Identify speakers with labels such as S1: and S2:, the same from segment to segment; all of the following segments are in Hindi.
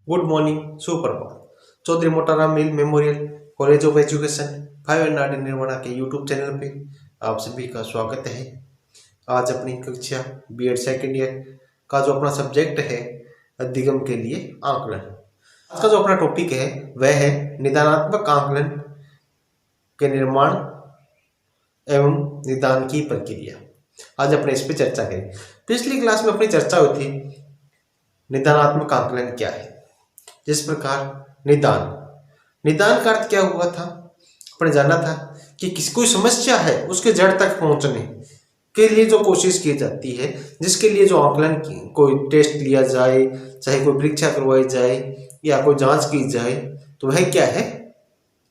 S1: गुड मॉर्निंग, सुप्रभात। Chaudhary Motaram Meel memorial college of education 5 and art निर्माणा के यूट्यूब चैनल पे आप सभी का स्वागत है। आज अपनी कक्षा बीएड सेकेंड ईयर का जो अपना सब्जेक्ट है अधिगम के लिए आकलन, आज का जो अपना टॉपिक है वह है निदानात्मक आकलन के निर्माण एवं निदान की प्रक्रिया। आज अपने इस पर चर्चा करें। पिछली क्लास में अपनी चर्चा हुई थी निदानात्मक आकलन क्या है। जिस प्रकार निदान का अर्थ क्या हुआ था, अपने जाना था कि किसी कोई समस्या है उसके जड़ तक पहुंचने के लिए जो कोशिश की जाती है, जिसके लिए जो आकलन कोई टेस्ट लिया जाए, चाहे कोई परीक्षा करवाई जाए या कोई जांच की जाए, तो वह क्या है,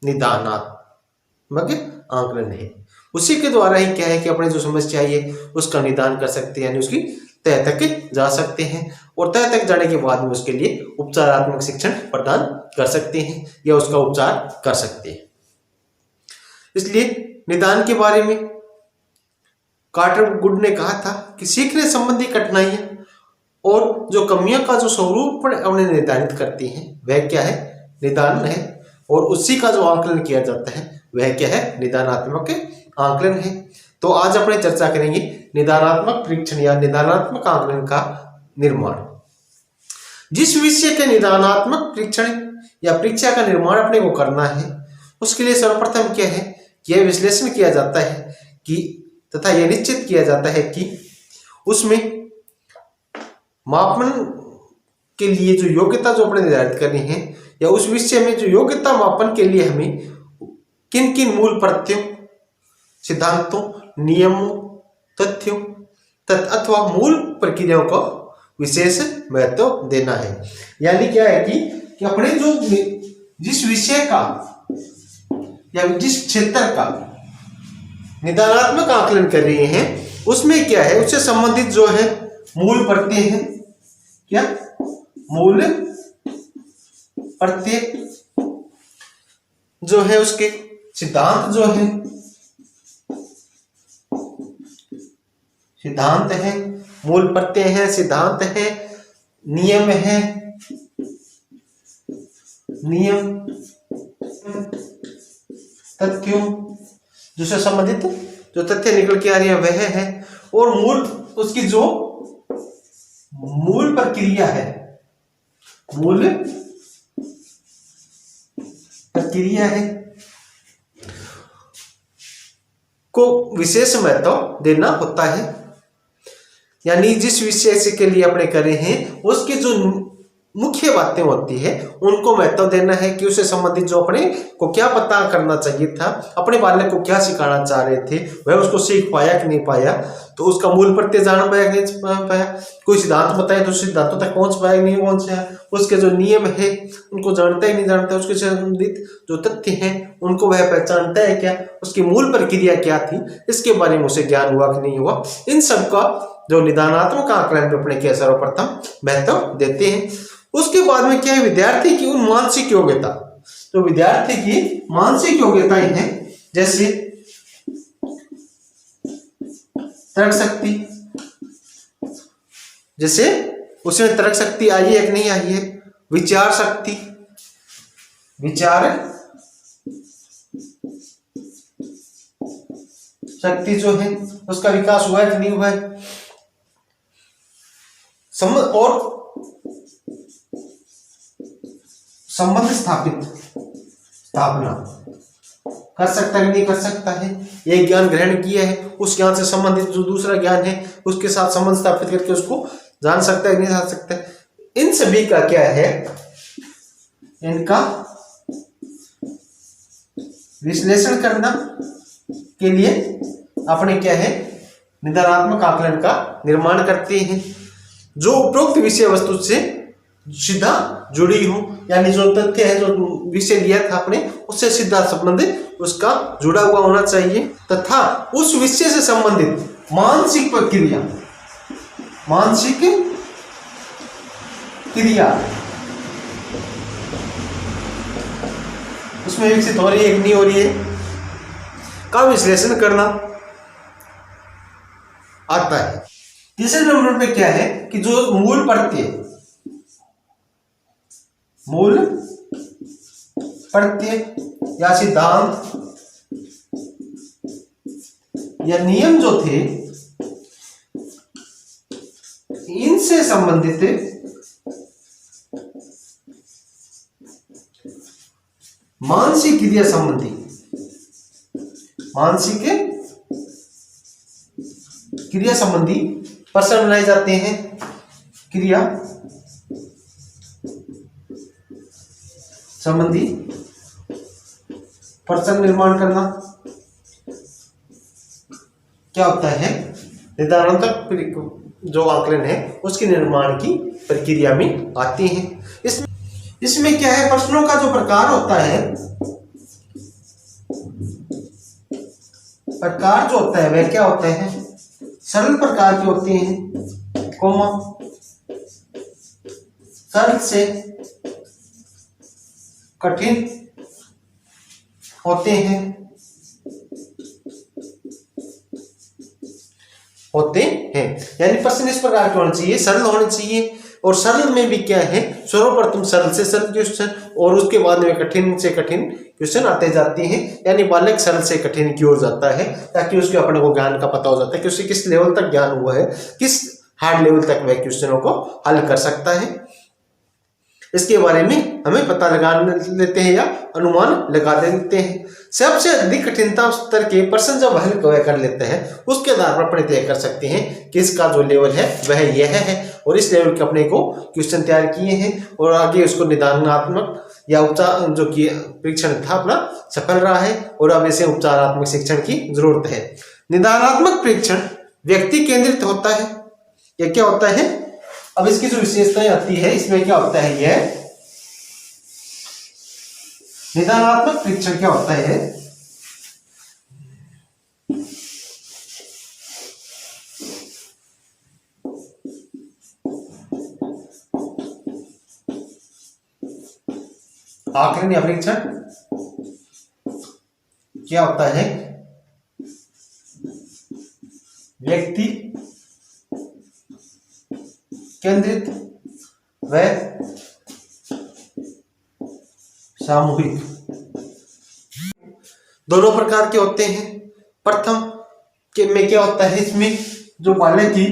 S1: निदानात्मक आकलन है। उसी के द्वारा ही क्या है कि अपने जो समस्या है उसका निदान कर सकते हैं, यानी उसकी तह तक जा सकते हैं और तह तक जाने के बाद में उसके लिए उपचारात्मक शिक्षण प्रदान कर सकते हैं या उसका उपचार कर सकते हैं। इसलिए निदान के बारे में कार्टर गुड ने कहा था कि सीखने संबंधी कठिनाइयां और जो कमियों का जो स्वरूप उन्हें निर्धारित करती हैं वह क्या है, निदान है, और उसी का जो आकलन किया जाता है वह क्या है, निदानात्मक आकलन है। तो आज अपने चर्चा करेंगे निदानात्मक परीक्षण या निदानात्मक आकलन का निर्माण। जिस विषय के निदानात्मक परीक्षण या परीक्षा का निर्माण अपने को करना है, उसके लिए सर्वप्रथम क्या है, यह विश्लेषण किया जाता है कि तथा यह निश्चित किया जाता है कि उसमें मापन के लिए जो योग्यता जो अपने निर्धारित करनी है या उस विषय में जो योग्यता मापन के लिए हमें किन किन मूल प्रत्ययों, सिद्धांतों, नियमों, तथ्यों अथवा मूल प्रक्रियाओं को विशेष महत्व देना है। यानी क्या है कि अपने जो जिस विषय का या जिस क्षेत्र का निदानात्मक आकलन कर रहे हैं उसमें क्या है, उससे संबंधित जो है मूल प्रत्यय है, क्या मूल प्रत्यय जो है, उसके सिद्धांत जो है, सिद्धांत है, मूल प्रत्यय है, सिद्धांत है, नियम है, नियम, तथ्यों जिससे संबंधित जो तथ्य निकल के आ रही है वह है, और मूल उसकी जो मूल प्रक्रिया है, मूल प्रक्रिया है को विशेष महत्व देना होता है। यानी जिस विषय से के लिए अपने करे हैं उसकी जो मुख्य बातें होती है उनको महत्व देना है कि उससे संबंधित जो अपने को क्या पता करना चाहिए था, अपने बालक को क्या सिखाना चाह रहे थे, वह उसको सीख पाया कि नहीं पाया, तो उसका मूल प्रत्यय जान पाया कि नहीं पाया, कोई सिद्धांत बताए तो सिद्धांतों तक पहुंच पाया कि नहीं पहुंचा, उसके जो नियम है उनको जानता ही नहीं जानता, उसके संबंधित जो तथ्य हैं उनको वह पहचानता है क्या, उसकी मूल प्रक्रिया क्या थी, इसके बारे में उसे ज्ञान हुआ कि नहीं हुआ, इन सब का जो निदानात्मक आकलन पे अपने क्या सर्वप्रथम महत्व देते हैं। उसके बाद में क्या है, विद्यार्थी की उन मानसिक योग्यता, तो विद्यार्थी की मानसिक योग्यताएं हैं, जैसे तर्क शक्ति, जैसे उसमें तर्क शक्ति आई है कि नहीं आई है, विचार शक्ति, विचार शक्ति जो है उसका विकास हुआ है कि नहीं हुआ है, और संबंध स्थापना कर सकता है कि नहीं कर सकता है, एक ज्ञान ग्रहण किया है उस ज्ञान से संबंधित जो दूसरा ज्ञान है उसके साथ संबंध स्थापित करके उसको जान सकता है कि नहीं जान सकता है। इन सभी का क्या है, इनका विश्लेषण करना के लिए अपने क्या है, निदानात्मक आकलन का निर्माण करते हैं जो उपरोक्त विषय वस्तु से सीधा जुड़ी हो, यानी जो तथ्य है, जो विषय लिया था अपने उससे सीधा संबंधित उसका जुड़ा हुआ होना चाहिए, तथा उस विषय से संबंधित मानसिक प्रक्रिया, मानसिक क्रिया उसमें विकसित हो रही है कि नहीं हो रही है का विश्लेषण करना आता है। तीसरे नंबर पे क्या है कि जो मूल प्रत्यय मूल प्रत्यय या सिद्धांत या नियम जो थे इनसे संबंधित मानसिक क्रिया संबंधी प्रश्न बनाए जाते हैं। क्रिया संबंधी प्रश्न निर्माण करना क्या होता है, निदानात्मक जो आकलन है उसके निर्माण की प्रक्रिया में आते हैं। इसमें क्या है, प्रश्नों का जो प्रकार होता है, प्रकार जो होता है वह क्या होता है, सरल प्रकार के होते हैं, कोमा सरल से कठिन होते हैं यानी प्रश्न इस प्रकार के होने चाहिए, सरल होने चाहिए। और सरल में भी क्या है, सर्वप्रथम सरल से सरल क्वेश्चन और उसके बाद में कठिन से कठिन क्वेश्चन आते जाते हैं, यानी बालक सरल से कठिन की ओर जाता है ताकि उसके अपने को ज्ञान का पता हो जाता है कि उसे किस लेवल तक ज्ञान हुआ है, किस हार्ड लेवल तक वह क्वेश्चनों को हल कर सकता है। इसके बारे में हमें पता लगा लेते हैं या अनुमान लगा देते हैं। सबसे अधिक कठिनता स्तर के प्रश्न जब हल कर लेते हैं उसके आधार पर अपने तय कर सकते हैं कि इसका जो लेवल है वह यह है और इस लेवल के अपने को क्वेश्चन तैयार किए हैं और आगे उसको निदानात्मक या उपचार जो कि परीक्षण था अपना सफल रहा है और अब इसे उपचारात्मक शिक्षण की जरूरत है। निदानात्मक परीक्षण व्यक्ति केंद्रित होता है। यह क्या होता है, अब इसकी जो विशेषताएं आती है इसमें क्या होता है, यह निदानात्मक परीक्षण क्या होता है, आकलन या परीक्षण क्या होता है, व्यक्ति केंद्रित व सामूहिक दोनों प्रकार के होते हैं। प्रथम के में क्या होता है, इसमें जो बालक की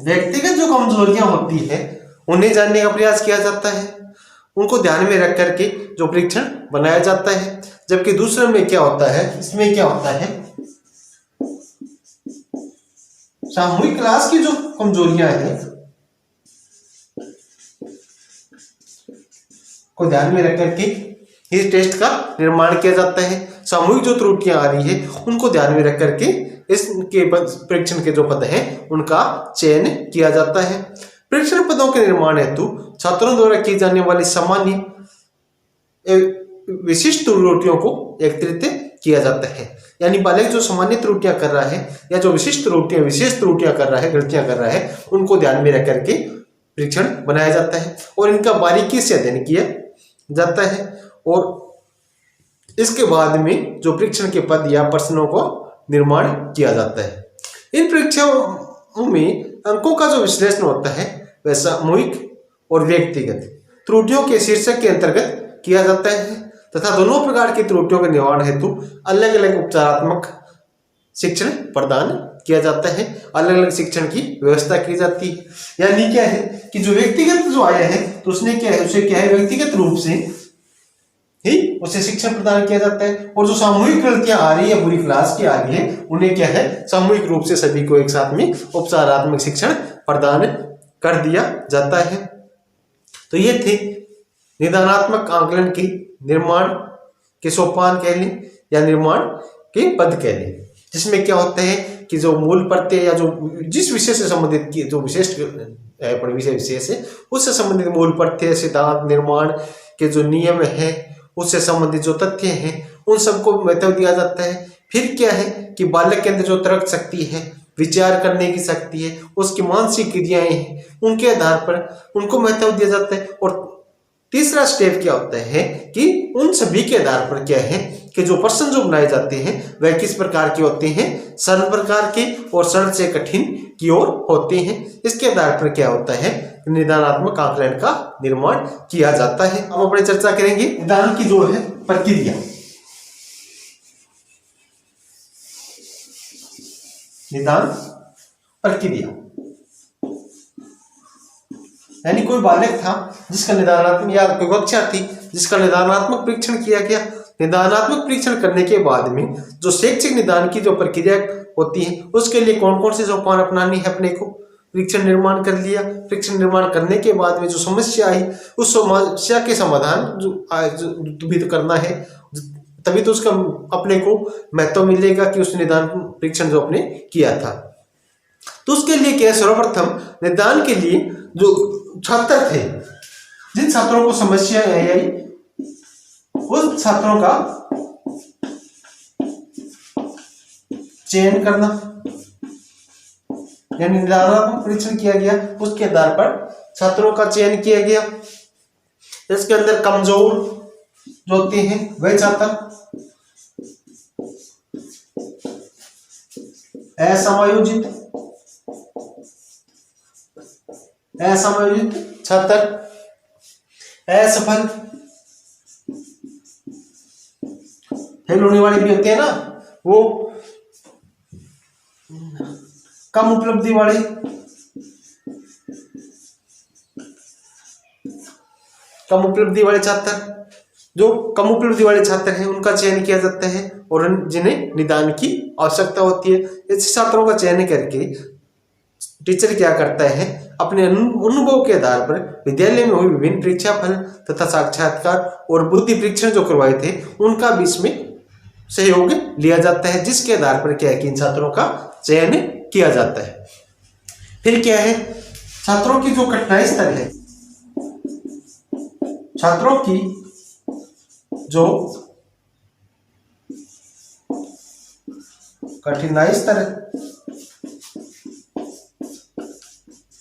S1: व्यक्तिगत जो कमजोरियां होती है उन्हें जानने का प्रयास किया जाता है, उनको ध्यान में रख करके जो परीक्षण बनाया जाता है। जबकि दूसरे में क्या होता है, इसमें क्या होता है, सामूहिक क्लास की जो कमजोरियां हैं को ध्यान में रख करके इस टेस्ट का निर्माण किया जाता है। सामूहिक जो त्रुटियां आ रही है उनको ध्यान में रख करके इसके परीक्षण के जो पद हैं उनका चयन किया जाता है। परीक्षण पदों के निर्माण हेतु छात्रों द्वारा की जाने वाली सामान्य विशिष्ट त्रुटियों को एकत्रित किया जाता है, यानी बालक जो सामान्य त्रुटियां कर रहा है या जो विशिष्ट त्रुटियां कर रहा है, गलतियां कर रहा है, उनको ध्यान में रख करके परीक्षण बनाया जाता है और इनका बारीकी से अध्ययन किया जाता है। और इसके बाद में जो परीक्षण के पद या प्रश्नों को निर्माण किया जाता है। इन परीक्षाओं में अंकों का जो विश्लेषण होता है वह सामूहिक और व्यक्तिगत त्रुटियों के शीर्षक के अंतर्गत किया जाता है तथा दोनों प्रकार की त्रुटियों के निवारण हेतु अलग अलग उपचारात्मक शिक्षण प्रदान किया जाता है, अलग अलग शिक्षण की व्यवस्था की जाती है। यानी क्या है कि जो व्यक्तिगत जो आया है तो उसने क्या है, उसे क्या है, व्यक्तिगत रूप से ही उसे शिक्षण प्रदान किया जाता है और जो सामूहिक गलतियां आ रही है पूरी क्लास की आ रही है उन्हें क्या है, सामूहिक रूप से सभी को एक साथ में उपचारात्मक शिक्षण प्रदान कर दिया जाता है। तो ये थे निदानात्मक आकलन के निर्माण के सोपान कह लें या निर्माण के पद कह लें, जिसमें क्या होता है कि जो मूल प्रत्यय या जो जिस विषय से संबंधित की जो विशेष विशेष है उससे संबंधित मूल प्रत्यय, सिद्धांत, निर्माण के जो नियम है उससे संबंधित जो तथ्य हैं उन सबको महत्व दिया जाता है। फिर क्या है कि बालक के अंदर जो तर्क शक्ति है, विचार करने की शक्ति है, उसकी मानसिक क्रियाएं हैं, उनके आधार पर उनको महत्व दिया जाता है। और तीसरा स्टेप क्या होता है कि उन सभी के आधार पर क्या है कि जो प्रश्न जो बनाए जाते हैं वह किस प्रकार के होते हैं, सरल प्रकार के और सरल से कठिन की ओर होते हैं। इसके आधार पर क्या होता है निदानात्मक आकलन का निर्माण किया जाता है। हम अपनी चर्चा करेंगे निदान की जो है प्रक्रिया। निदान प्रक्रिया यानी कोई बालक था जिसका निदानात्मक या कोई कक्षा थी जिसका निदानात्मक परीक्षण किया गया। निदानात्मक परीक्षण करने के बाद में जो शैक्षिक निदान की जो प्रक्रिया होती है उसके लिए कौन कौन से सोपान अपनानी है अपने को। परीक्षण निर्माण कर लिया, परीक्षण निर्माण करने के बाद में जो समस्या आई उस समस्या के समाधान जो भी तो करना है, तभी तो उसका अपने को महत्व मिलेगा कि उस निदान परीक्षण जो अपने किया था। तो उसके लिए क्या, सर्वप्रथम निदान के लिए जो छात्र थे, जिन छात्रों को समस्या आई उस छात्रों का चयन करना, यानी निदानात्मक परीक्षण किया गया, उसके आधार पर छात्रों का चयन किया गया। इसके अंदर कमजोर जो होते हैं वह छात्र, असमायोजित छात्र, असफल, फेल होने वाले भी होते हैं ना, वो कम उपलब्धि वाले, छात्र, जो कम उपलब्धि वाले छात्र हैं उनका चयन किया जाता है और जिन्हें निदान की आवश्यकता होती है। ऐसे छात्रों का चयन करके टीचर क्या करता है, अपने अनुभव के आधार पर विद्यालय में हुई विभिन्न परीक्षा फल तथा साक्षात्कार और बुद्धि परीक्षण जो करवाए थे उनका भी इसमें सहयोग लिया जाता है, जिसके आधार पर क्या है कि इन छात्रों का चयन किया जाता है। फिर क्या है, छात्रों की जो कठिनाई स्तर है, छात्रों की जो कठिनाई स्तर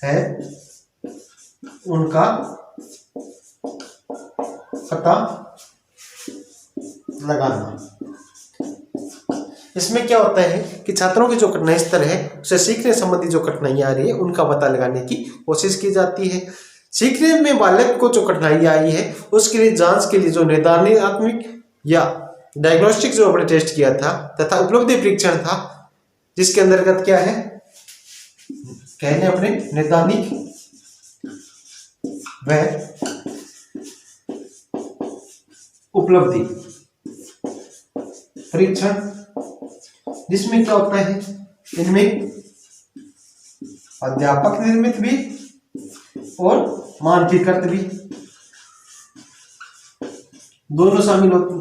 S1: है उनका पता लगाना। इसमें क्या होता है कि छात्रों की जो कठिनाई स्तर है उसे सीखने संबंधी जो कठिनाइयां आ रही है उनका पता लगाने की कोशिश की जाती है। सीखने में बालक को जो कठिनाई आई है उसके लिए जांच के लिए जो निदानात्मक या डायग्नोस्टिक जो हमने टेस्ट किया था तथा उपलब्धि परीक्षण था, जिसके अंतर्गत क्या है, कहने अपने निदानिक व उपलब्धि परीक्षण, जिसमें क्या होता है, इनमें अध्यापक निर्मित भी और मानकीकृत भी दोनों शामिल होते हैं।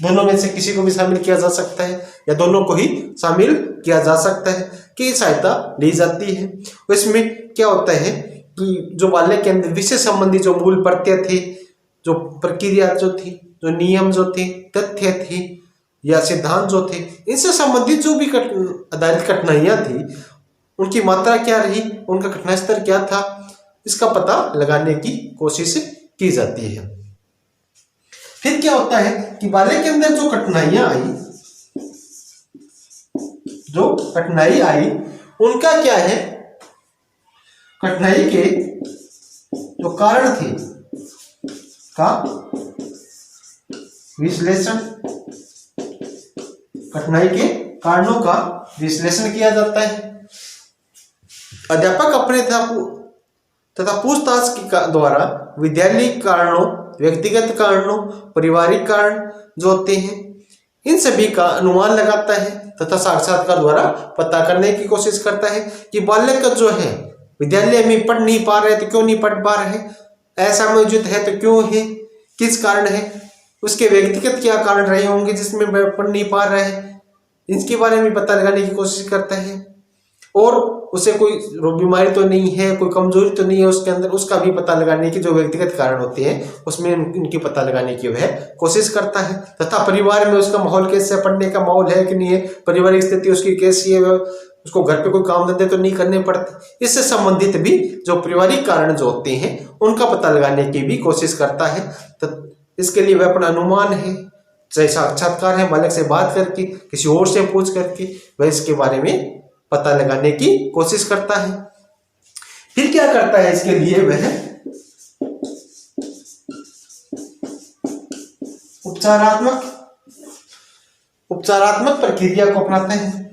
S1: दोनों में से किसी को भी शामिल किया जा सकता है या दोनों को ही शामिल किया जा सकता है कि सहायता ली जाती है। इसमें क्या होता है कि जो बालक के अंदर विषय संबंधी जो मूल प्रत्यय थे, जो प्रक्रिया जो थी, जो नियम जो थे, तथ्य थे या सिद्धांत जो थे, इनसे संबंधित जो भी आधारित कठिनाइयां थी उनकी मात्रा क्या रही, उनका कठिनाई स्तर क्या था, इसका पता लगाने की कोशिश की जाती है। फिर क्या होता है कि बालक के अंदर जो कठिनाई आई उनका क्या है, कठिनाई के जो कारण थे का विश्लेषण, कठिनाई के कारणों का विश्लेषण किया जाता है। अध्यापक अपने तथा पूछताछ के द्वारा विद्यालय कारणों, व्यक्तिगत कारणों, पारिवारिक कारण जो होते हैं इन सभी का अनुमान लगाता है तथा साक्षात्कार द्वारा पता करने की कोशिश करता है कि बालक जो है विद्यालय में पढ़ नहीं पा रहे तो क्यों नहीं पढ़ पा रहे, ऐसा मौजूद है तो क्यों है, किस कारण है, उसके व्यक्तिगत क्या कारण रहे होंगे जिसमें पढ़ नहीं पा रहे हैं, इसके बारे में पता लगाने की कोशिश करता है। और उसे कोई बीमारी तो नहीं है, कोई कमजोरी तो नहीं है उसके अंदर, उसका भी पता लगाने की जो व्यक्तिगत कारण होते हैं उसमें इनकी पता लगाने की वह कोशिश करता है। तथा परिवार में उसका माहौल कैसे, पढ़ने का माहौल है कि नहीं है, पारिवारिक स्थिति उसकी कैसी है, उसको घर पे कोई काम धंधे तो नहीं करने पड़ते, इससे संबंधित भी जो पारिवारिक कारण जो होते हैं उनका पता लगाने की भी कोशिश करता है। तो इसके लिए वह अपना अनुमान है, चाहे साक्षात्कार है, बालक से बात करके, किसी और से पूछ करके वह इसके बारे में पता लगाने की कोशिश करता है। फिर क्या करता है इसके लिए वह उपचारात्मक प्रक्रिया को अपनाते हैं।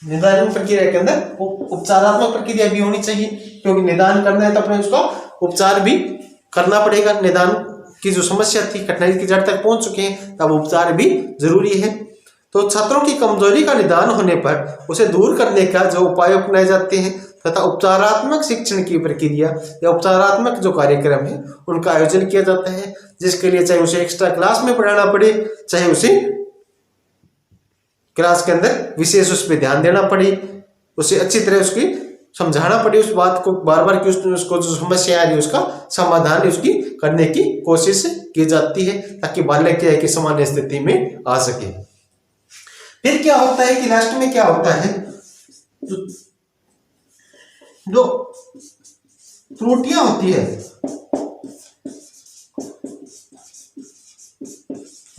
S1: निदान प्रक्रिया के अंदर उपचारात्मक प्रक्रिया भी होनी चाहिए, क्योंकि निदान करना है तो अपने उसका उपचार भी करना पड़ेगा। निदान की जो समस्या थी, कठिनाई की जड़ तक पहुंच चुके हैं, तब उपचार भी जरूरी है। तो छात्रों की कमजोरी का निदान होने पर उसे दूर करने का जो उपाय अपनाए जाते हैं तथा उपचारात्मक शिक्षण की प्रक्रिया या उपचारात्मक जो कार्यक्रम है उनका आयोजन किया जाता है, जिसके लिए चाहे उसे एक्स्ट्रा क्लास में पढ़ाना पड़े, चाहे उसे क्लास के अंदर विशेष उस पर ध्यान देना पड़े, उसे अच्छी तरह उसकी समझाना पड़े उस बात को बार बार कि उसको जो समस्या आ रही है उसका समाधान उसकी करने की कोशिश की जाती है, ताकि बालक क्या है कि सामान्य स्थिति में आ सके। फिर क्या होता है कि लास्ट में क्या होता है, जो त्रुटियां होती है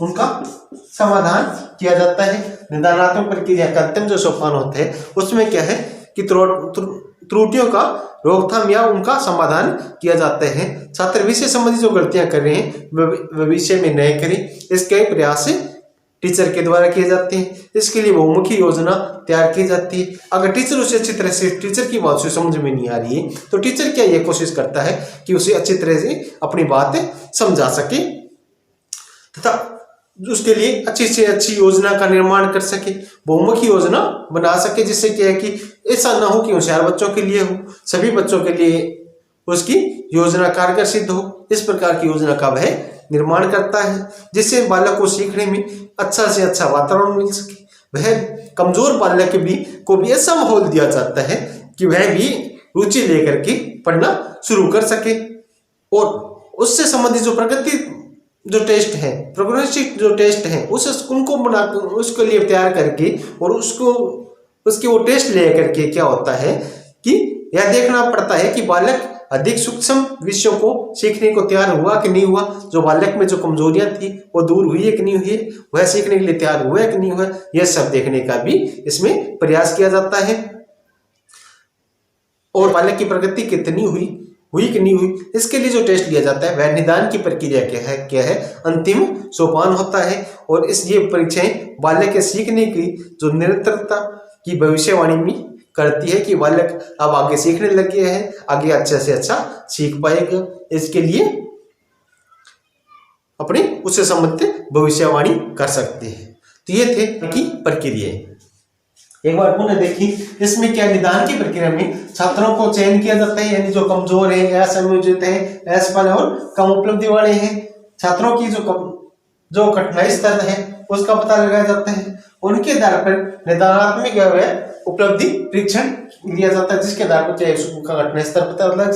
S1: उनका समाधान किया जाता है। निदानात्मक प्रक्रिया का अंतिम जो सोपान होता है उसमें क्या है कि त्रुटियों का रोकथाम या उनका समाधान किया जाता है। छात्र विषय संबंधी जो गलतियां कर रहे हैं वह विषय में नए करें, इसके प्रयास टीचर के द्वारा किए जाते हैं। इसके लिए बहुमुखी योजना तैयार की जाती है। अगर टीचर उसे अच्छी तरह से टीचर की बात से समझ में नहीं आ रही है तो टीचर क्या ये कोशिश करता है कि उसे अच्छी तरह से अपनी बात समझा सके तथा उसके लिए अच्छी से अच्छी योजना का निर्माण कर सके, बहुमुखी योजना बना सके, जिससे क्या है कि ऐसा ना हो कि होशियार बच्चों के लिए हो, सभी बच्चों के लिए उसकी योजना कारगर सिद्ध हो। इस प्रकार की योजना का वह निर्माण करता है, जिससे बालक को सीखने में अच्छा से अच्छा वातावरण मिल सके। वह कमजोर बालक को भी ऐसा माहौल दिया जाता है कि वह भी रुचि लेकर के पढ़ना शुरू कर सके, और उससे संबंधित जो प्रगति जो टेस्ट है, प्रोग्रेसिव जो टेस्ट है उनको बनाकर उसके लिए तैयार करके और उसके वो टेस्ट ले करके क्या होता है कि यह देखना पड़ता है कि बालक अधिक सूक्ष्म विषयों को सीखने को तैयार हुआ कि नहीं हुआ, जो बालक में जो कमजोरियां थी वो दूर हुई है कि नहीं हुई, वह सीखने के लिए तैयार हुआ है कि नहीं हुआ, यह सब देखने का भी इसमें प्रयास किया जाता है। और बालक की प्रगति कितनी हुई कि नहीं हुई, इसके लिए जो टेस्ट लिया जाता है वह निदान की प्रक्रिया क्या है अंतिम सोपान होता है। और ये परीक्षाएं बालक के सीखने की जो निरंतरता की भविष्यवाणी में करती है कि बालक अब आगे सीखने लग गया है, आगे अच्छा से अच्छा सीख पाएगा। इसके लिए अपने उससे संबंधित भविष्यवाणी कर सकते हैं। तो ये थे कि प्रक्रियाएं। एक बार पुनः देखिए, इसमें क्या निदान की प्रक्रिया में छात्रों को चयन किया जाता है, यानी जो कमजोर है, असमयोजित है, असफल और कम उपलब्धि वाले हैं, छात्रों की जो कठिनाई स्तर है उसका पता लगाया जाता है। उनके आधार पर निदानात्मक उपलब्धि परीक्षण लिया जाता है, जिसके आधार पर उसका कठिनाई स्तर पता लगता है।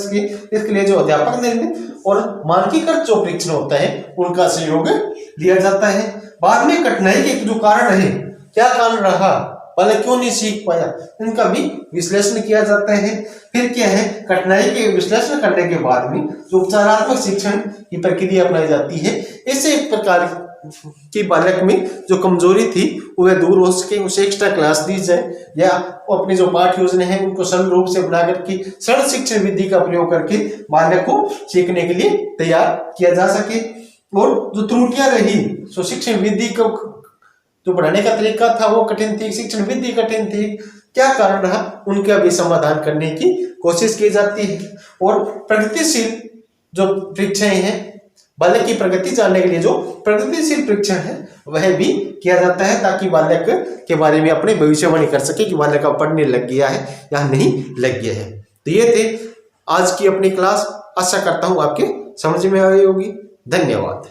S1: इसके लिए जो अध्यापक निर्मित और मानकीकृत जो परीक्षण होता है उनका सहयोग लिया जाता है। बाद में कठिनाई के जो कारण है, क्या कारण रहा, बालक क्यों नहीं सीख पाया, इनका भी विश्लेषण किया जाता है। फिर क्या है, कठिनाई के विश्लेषण करने के बाद में जो उपचारात्मक शिक्षण की प्रक्रिया अपनाई जाती है, इससे एक प्रकार की बालक में जो कमजोरी थी वह दूर हो सके, उसे एक्स्ट्रा क्लास दी जाए या अपनी जो पाठ्य योजना है उनको सरल रूप से बना करके सरल शिक्षण विधि का प्रयोग करके बालक को सीखने के लिए तैयार किया जा सके। और जो त्रुटियां रही, तो शिक्षण विधि को जो पढ़ाने का तरीका था वो कठिन थी, शिक्षण विधि कठिन थी, क्या कारण रहा, उनका भी समाधान करने की कोशिश की जाती है। और प्रगतिशील जो परीक्षाएं हैं, बालक की प्रगति जानने के लिए जो प्रगतिशील परीक्षण है वह भी किया जाता है, ताकि बालक के बारे में अपने भविष्यवाणी कर सके कि बालक का पढ़ने लग गया है या नहीं लग गया है। तो ये थे आज की अपनी क्लास। आशा करता हूं आपके समझ में आई होगी। धन्यवाद।